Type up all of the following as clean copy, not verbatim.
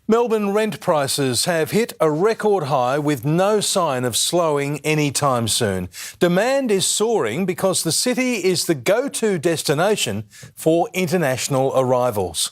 Melbourne rent prices have hit a record high with no sign of slowing anytime soon. Demand is soaring because the city is the go-to destination for international arrivals.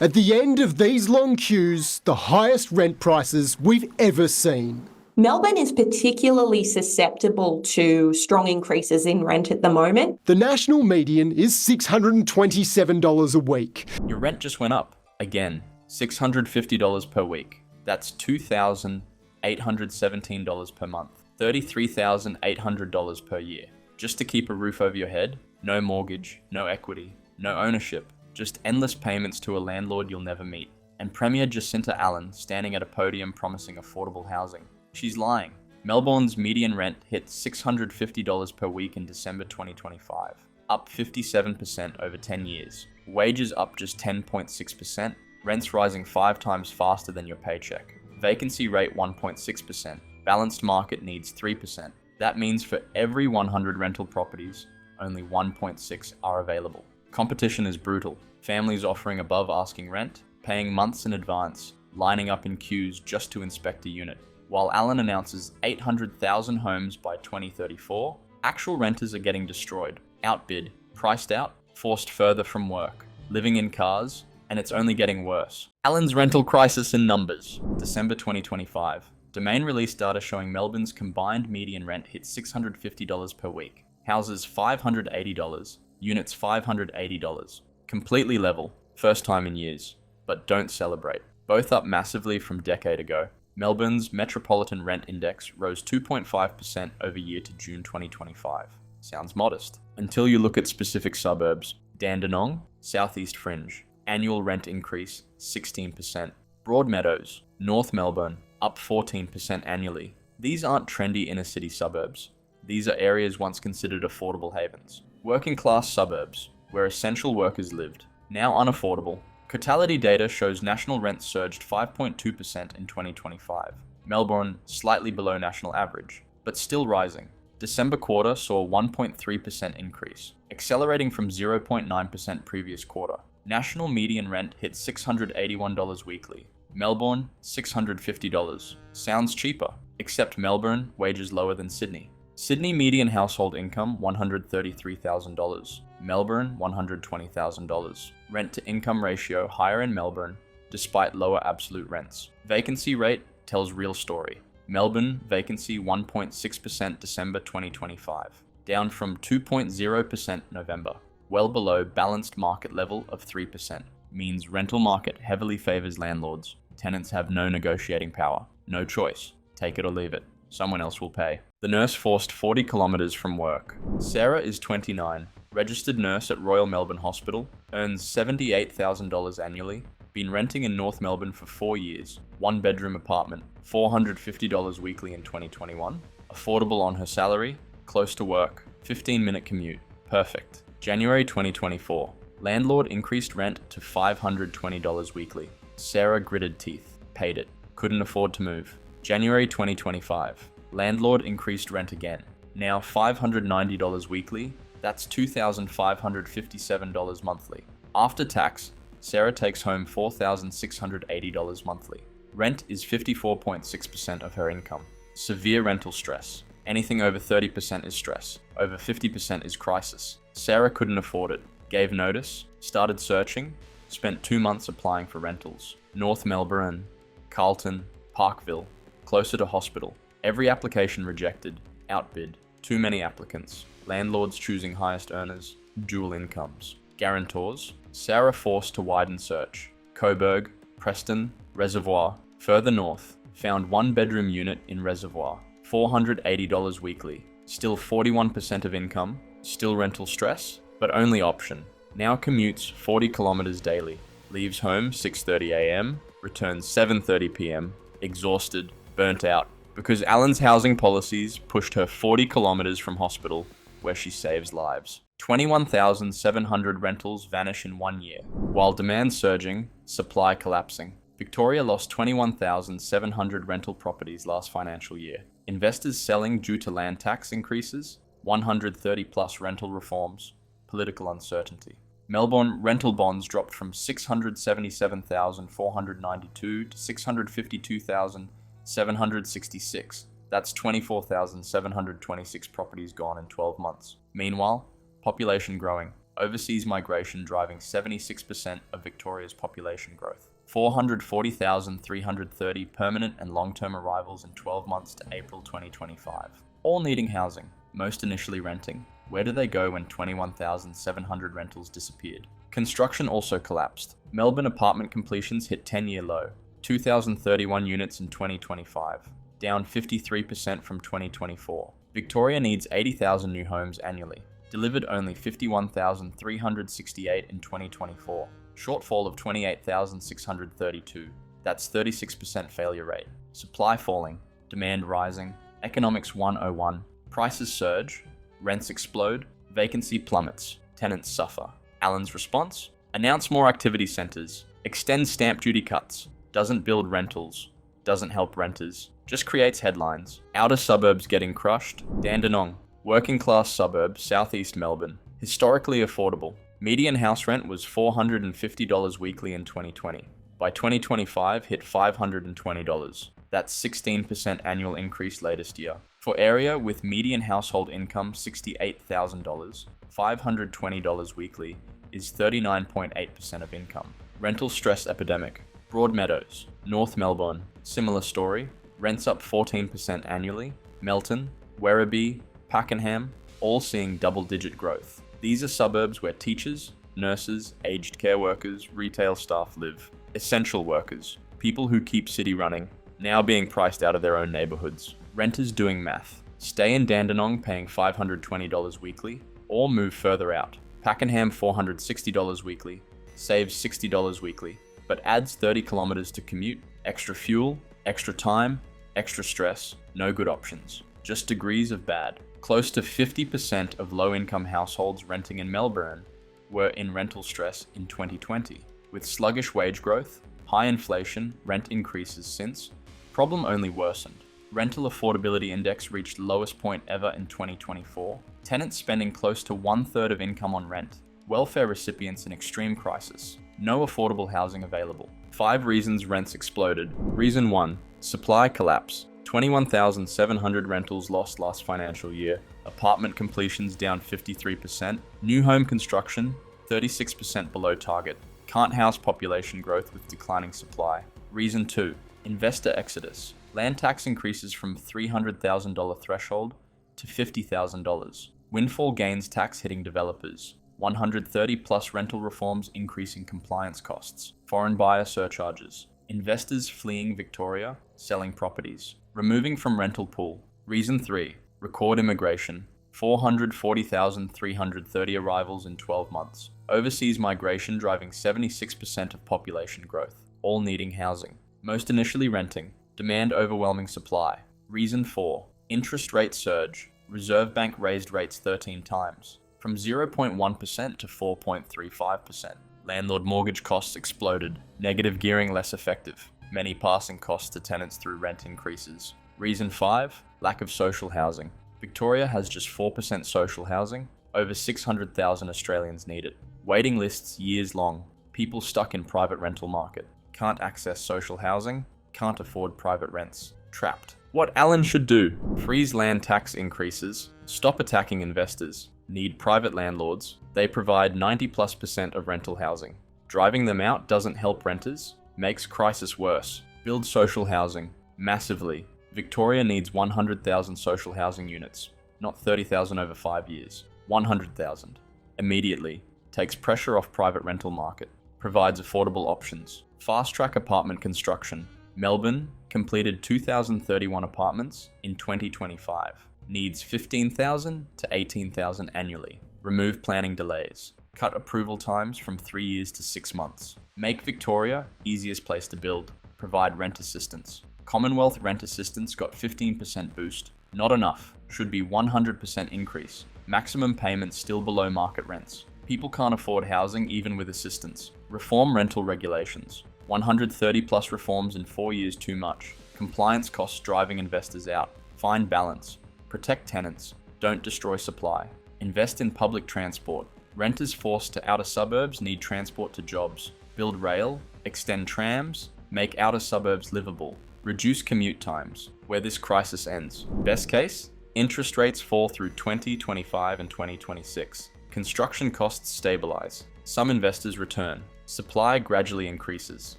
At the end of these long queues, the highest rent prices we've ever seen. Melbourne is particularly susceptible to strong increases in rent at the moment. The national median is $627 a week. Your rent just went up again. $650 per week. That's $2,817 per month. $33,800 per year. Just to keep a roof over your head, no mortgage, no equity, no ownership, just endless payments to a landlord you'll never meet. And Premier Jacinta Allen standing at a podium promising affordable housing. She's lying. Melbourne's median rent hit $650 per week in December 2025, up 57% over 10 years. Wages up just 10.6%. Rents rising 5 times faster than your paycheck. Vacancy rate 1.6%. Balanced market needs 3%. That means for every 100 rental properties, only 1.6 are available. Competition is brutal. Families offering above asking rent, paying months in advance, lining up in queues just to inspect a unit. While Allen announces 800,000 homes by 2034, actual renters are getting destroyed, outbid, priced out, forced further from work, living in cars, and it's only getting worse. Allen's rental crisis in numbers. December 2025. Domain released data showing Melbourne's combined median rent hit $650 per week. Houses $580, units $580. Completely level, first time in years. But don't celebrate. Both up massively from decade ago. Melbourne's Metropolitan Rent Index rose 2.5% over year to June 2025. Sounds modest. Until you look at specific suburbs. Dandenong, Southeast Fringe. Annual rent increase, 16%. Broadmeadows, North Melbourne, up 14% annually. These aren't trendy inner city suburbs. These are areas once considered affordable havens. Working class suburbs, where essential workers lived, now unaffordable. Cotality data shows national rent surged 5.2% in 2025. Melbourne, slightly below national average, but still rising. December quarter saw a 1.3% increase, accelerating from 0.9% previous quarter. National median rent hit $681 weekly. Melbourne, $650. Sounds cheaper, except Melbourne, wages lower than Sydney. Sydney median household income, $133,000. Melbourne, $120,000. Rent to income ratio higher in Melbourne, despite lower absolute rents. Vacancy rate tells real story. Melbourne, vacancy 1.6% December 2025, down from 2.0% November. Well below balanced market level of 3%, means rental market heavily favours landlords. Tenants have no negotiating power, no choice. Take it or leave it. Someone else will pay. The nurse forced 40 kilometres from work. Sarah is 29, registered nurse at Royal Melbourne Hospital, earns $78,000 annually, been renting in North Melbourne for 4 years, 1-bedroom apartment, $450 weekly in 2021, affordable on her salary, close to work, 15-minute commute, perfect. January 2024. Landlord increased rent to $520 weekly. Sarah gritted teeth. Paid it. Couldn't afford to move. January 2025. Landlord increased rent again. Now $590 weekly. That's $2,557 monthly. After tax, Sarah takes home $4,680 monthly. Rent is 54.6% of her income. Severe rental stress. Anything over 30% is stress. Over 50% is crisis. Sarah couldn't afford it. Gave notice, started searching, spent 2 months applying for rentals. North Melbourne, Carlton, Parkville, closer to hospital. Every application rejected, outbid. Too many applicants. Landlords choosing highest earners, dual incomes. Guarantors. Sarah forced to widen search. Coburg, Preston, Reservoir. Further north, found 1-bedroom unit in Reservoir. $480 weekly. Still 41% of income. Still rental stress, but only option. Now commutes 40 kilometers daily. Leaves home 6:30 a.m., returns 7:30 p.m., exhausted, burnt out, because Allen's housing policies pushed her 40 kilometers from hospital, where she saves lives. 21,700 rentals vanish in 1 year. While demand surging, supply collapsing. Victoria lost 21,700 rental properties last financial year. Investors selling due to land tax increases, 130 plus rental reforms, political uncertainty. Melbourne rental bonds dropped from 677,492 to 652,766. That's 24,726 properties gone in 12 months. Meanwhile, population growing. Overseas migration driving 76% of Victoria's population growth. 440,330 permanent and long-term arrivals in 12 months to April 2025. All needing housing, most initially renting. Where do they go when 21,700 rentals disappeared? Construction also collapsed. Melbourne apartment completions hit 10-year low, 2,031 units in 2025, down 53% from 2024. Victoria needs 80,000 new homes annually, delivered only 51,368 in 2024, shortfall of 28,632. That's 36% failure rate. Supply falling, demand rising, economics 101, prices surge, rents explode, vacancy plummets, tenants suffer. Allen's response? Announce more activity centres, extend stamp duty cuts, doesn't build rentals, doesn't help renters, just creates headlines. Outer suburbs getting crushed, Dandenong, working class suburb, southeast Melbourne, historically affordable. Median house rent was $450 weekly in 2020. By 2025, hit $520. That's 16% annual increase latest year. For area with median household income $68,000, $520 weekly is 39.8% of income. Rental stress epidemic. Broadmeadows, North Melbourne, similar story. Rents up 14% annually. Melton, Werribee, Pakenham, all seeing double-digit growth. These are suburbs where teachers, nurses, aged care workers, retail staff live. Essential workers, people who keep city running, now being priced out of their own neighbourhoods. Renters doing math. Stay in Dandenong paying $520 weekly, or move further out. Pakenham $460 weekly, saves $60 weekly, but adds 30 kilometres to commute, extra fuel, extra time, extra stress, no good options. Just degrees of bad. Close to 50% of low-income households renting in Melbourne were in rental stress in 2020. With sluggish wage growth, high inflation, rent increases since, problem only worsened. Rental affordability index reached lowest point ever in 2024. Tenants spending close to 1/3 of income on rent. Welfare recipients in extreme crisis. No affordable housing available. 5 reasons rents exploded. Reason 1. Supply collapse. 21,700 rentals lost last financial year. Apartment completions down 53%. New home construction 36% below target. Can't house population growth with declining supply. Reason 2. Investor exodus. Land tax increases from $300,000 threshold to $50,000. Windfall gains tax hitting developers. 130 plus rental reforms increasing compliance costs. Foreign buyer surcharges. Investors fleeing Victoria, selling properties. Removing from rental pool. Reason 3. Record immigration. 440,330 arrivals in 12 months. Overseas migration driving 76% of population growth. All needing housing. Most initially renting. Demand overwhelming supply. Reason 4. Interest rate surge. Reserve Bank raised rates 13 times. From 0.1% to 4.35%. Landlord mortgage costs exploded. Negative gearing less effective. Many passing costs to tenants through rent increases. Reason 5. Lack of social housing. Victoria has just 4% social housing. Over 600,000 Australians need it. Waiting lists years long. People stuck in private rental market. Can't access social housing. Can't afford private rents. Trapped. What Allen should do? Freeze land tax increases. Stop attacking investors. Need private landlords. They provide 90+% of rental housing. Driving them out doesn't help renters. Makes crisis worse. Build social housing. Massively. Victoria needs 100,000 social housing units. Not 30,000 over 5 years. 100,000. Immediately. Takes pressure off private rental market. Provides affordable options. Fast-track apartment construction. Melbourne completed 2,031 apartments in 2025. Needs 15,000 to 18,000 annually. Remove planning delays. Cut approval times from 3 years to 6 months. Make Victoria easiest place to build. Provide rent assistance. Commonwealth rent assistance got 15% boost. Not enough. Should be 100% increase. Maximum payments still below market rents. People can't afford housing even with assistance. Reform rental regulations. 130 plus reforms in 4 years too much. Compliance costs driving investors out. Find balance. Protect tenants. Don't destroy supply. Invest in public transport. Renters forced to outer suburbs need transport to jobs, build rail, extend trams, make outer suburbs livable, reduce commute times, where this crisis ends. Best case, interest rates fall through 2025 and 2026. Construction costs stabilize. Some investors return. Supply gradually increases.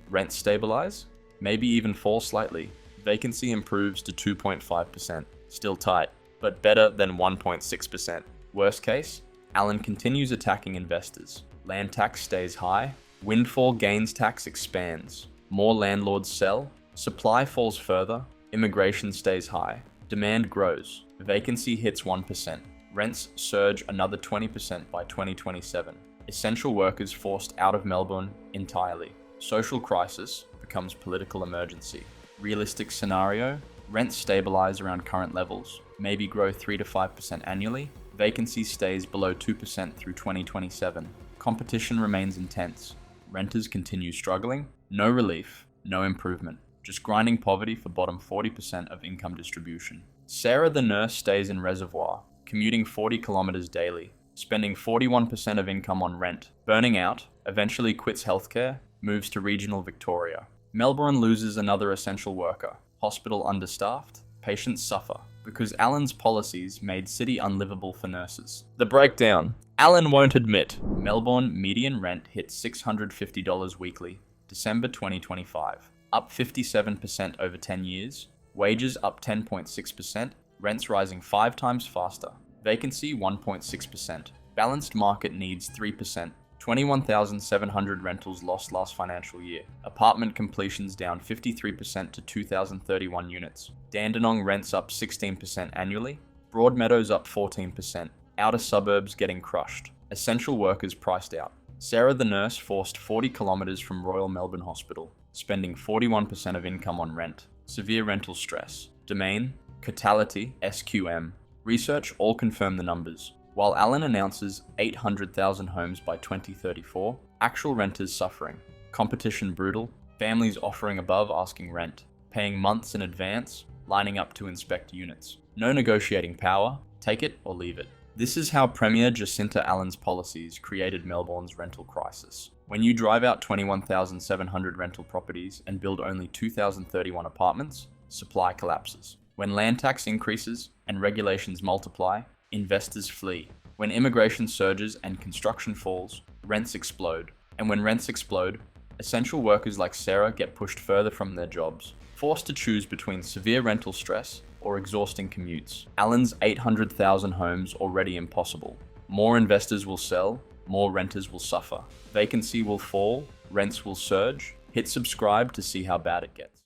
Rents stabilize, maybe even fall slightly. Vacancy improves to 2.5%. Still tight, but better than 1.6%. Worst case, Allen continues attacking investors. Land tax stays high. Windfall gains tax expands. More landlords sell. Supply falls further. Immigration stays high. Demand grows. Vacancy hits 1%. Rents surge another 20% by 2027. Essential workers forced out of Melbourne entirely. Social crisis becomes political emergency. Realistic scenario, rents stabilize around current levels, maybe grow 3 to 5% annually. Vacancy stays below 2% through 2027. Competition remains intense. Renters continue struggling. No relief, no improvement. Just grinding poverty for bottom 40% of income distribution. Sarah the nurse stays in Reservoir, commuting 40 kilometers daily, spending 41% of income on rent, burning out, eventually quits healthcare, moves to regional Victoria. Melbourne loses another essential worker. Hospital understaffed, patients suffer, because Allen's policies made city unlivable for nurses. The breakdown. Allen won't admit. Melbourne median rent hit $650 weekly, December 2025, up 57% over 10 years. Wages up 10.6%, rents rising 5 times faster. Vacancy 1.6%. Balanced market needs 3%. 21,700 rentals lost last financial year. Apartment completions down 53% to 2,031 units. Dandenong rents up 16% annually. Broadmeadows up 14%. Outer suburbs getting crushed. Essential workers priced out. Sarah the nurse forced 40 kilometers from Royal Melbourne Hospital, spending 41% of income on rent. Severe rental stress. Domain, Catality, SQM. Research all confirm the numbers. While Allen announces 800,000 homes by 2034, actual renters suffering. Competition brutal, families offering above asking rent, paying months in advance, lining up to inspect units. No negotiating power, take it or leave it. This is how Premier Jacinta Allen's policies created Melbourne's rental crisis. When you drive out 21,700 rental properties and build only 2,031 apartments, supply collapses. When land tax increases and regulations multiply, investors flee. When immigration surges and construction falls, rents explode. And when rents explode, essential workers like Sarah get pushed further from their jobs, forced to choose between severe rental stress or exhausting commutes. Allen's 800,000 homes already impossible. More investors will sell, more renters will suffer. Vacancy will fall, rents will surge. Hit subscribe to see how bad it gets.